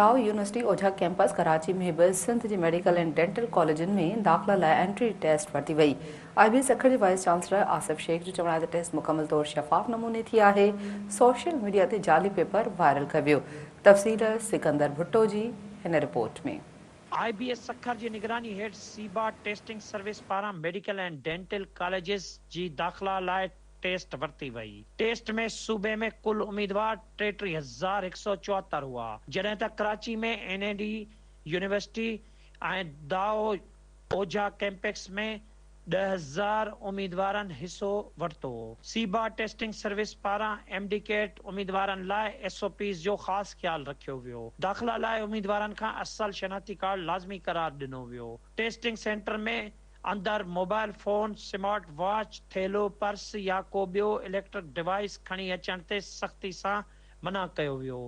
Rao university ओझा campus Karachi में बि सिंध जी medical and dental कॉलेजनि में दाख़िला लाइ एंट्री टेस्ट वरिती वई। IBS अखर जे वाइस चांसलर आसिफ शेख जो चवण आहे त टेस्ट मुकमल तौर शफ़ाफ नमूने थी आहे। सोशल मीडिया ते जाली पेपर वायरल कयो वियो। तफ़सील सिकंदर भुट्टो जी हिन रिपोर्ट में। IBS सखर जी निगरानी हेठ सीबा टेस्टिंग सर्विस पारां मेडिकल एंड डेंटल कॉलेजेस जी दाख़िला लाइ टेस्ट वरती वई। टेस्ट में सूबे में कुल उम्मीदवार 33,174 हुआ, जॾहिं त कराची में NAD यूनिवर्सिटी ऐं दाओ ओझा कैंपस में 10,000 उम्मीदवारनि हिस्सो वरितो। सीबा टेस्टिंग सर्विस पारां एमडीकेट उम्मीदवारनि लाइ SOPs जो ख़ासि ख्याल रखियो वियो। दाख़िला लाइ उम्मीदवारनि खां असल शनाख्ती कार्ड लाज़मी करार ॾिनो वियो। टेस्टिंग सेंटर में अंदर मोबाइल फोन, स्मार्ट वॉच, थेलो, पर्स या को ॿियो इलेक्ट्रिक डिवाइस खणी अचण ते सख़्ती सां मना कयो वियो,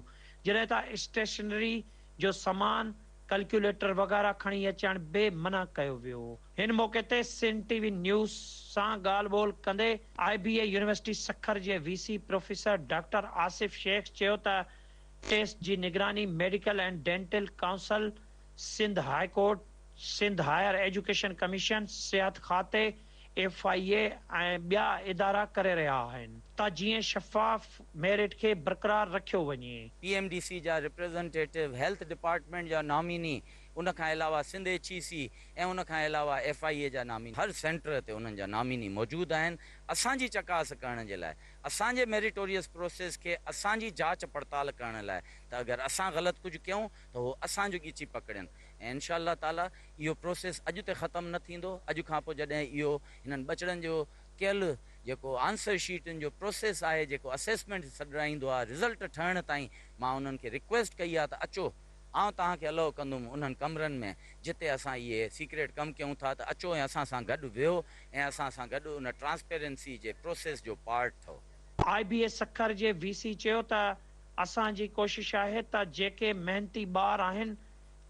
जॾहिं त स्टेशनरी जो सामान, कैलकुलेटर वग़ैरह खणी अचण बि मना कयो वियो। हिन मौके ते सिंध TV न्यूज़ सां ॻाल्हि ॿोल कंदे IBA यूनिवर्सिटी सखर जे VC professor doctor Asif Shaikh चयो त टेस्ट जी निगरानी medical and dental council, Sindh high court, Sindh higher education commission, सिहत खाते, FIA ऐं ॿिया इदारा करे रहिया आहिनि त जीअं शफ़ाफ मेरिट खे बरक़रार रखियो वञे। PMDC जा रिप्रेजेंटेटिव, हेल्थ डिपार्टमेंट जा नामिनी, उन खां अलावा सिंध HEC ऐं उन खां अलावा FIA जा नामिनी, हर सेंटर ते उन्हनि जा नामिनी मौजूदु आहिनि। असांजी चकास करण जे लाइ, असांजे मेरिटोरियस प्रोसेस खे असांजी जांच पड़ताल करण लाइ, त अगरि असां ग़लति कुझु कयूं त उहो असांजो ॻीची पकड़नि। ऐं इनशाअल्लाह ताला इहो प्रोसेस अॼु ते ख़तमु न थींदो। अॼु खां पोइ जॾहिं इहो हिननि ॿचड़नि जो कयल जेको आंसर शीटनि जो प्रोसेस आहे, जेको असेसमेंट सॾाईंदो आहे, रिज़ल्ट ठहण ताईं मां उन्हनि खे रिक्वेस्ट कई आहे त अचो, आउं तव्हांखे अलाउ कंदुमि उन्हनि कमरनि में जिते असां इहे सीक्रेट कमु कयूं था, त अचो ऐं असां सां गॾु वियो ऐं असां सां गॾु उन ट्रांसपेरेंसी जे प्रोसेस जो पार्ट थियो। IBA सखर जे VC चयो त असांजी कोशिशि आहे त जेके मेहनती ॿार आहिनि,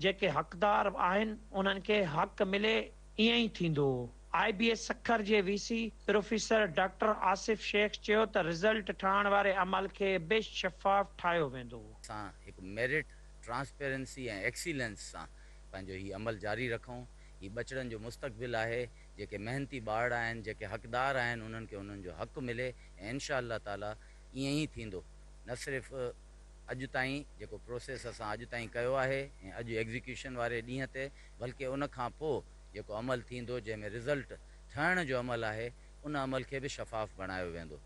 जेके हक़दार आहिनि, उन्हनि खे हक़ मिले, ईअं ई थींदो। IBA सखर जे VC professor doctor Asif Shaikh चयो त रिज़ल्ट ठहण वारे अमल खे बि शफ़ाफ ठाहियो वेंदो। असां हिकु मेरिट, ट्रांसपेरेंसी ऐं एक्सीलेंस सां पंहिंजो हीउ अमल जारी रखूं। हीउ ॿचड़नि जो मुस्तक़बिल आहे। जेके मेहनती ॿार आहिनि, जेके हक़दार आहिनि, उन्हनि खे उन्हनि जो हक़ मिले ऐं इनशाअल्लाह ताला ईअं ई थींदो। न सिर्फ़ु अॼु ताईं जेको प्रोसेस असां अॼु ताईं कयो आहे ऐं अॼु एग्ज़ीक्यूशन वारे ॾींहं ते, बल्कि उन खां पोइ जेको अमल थींदो, जंहिंमें रिज़ल्ट ठहण जो अमल आहे, उन अमल खे बि शफ़ाफ़ बणायो वेंदो।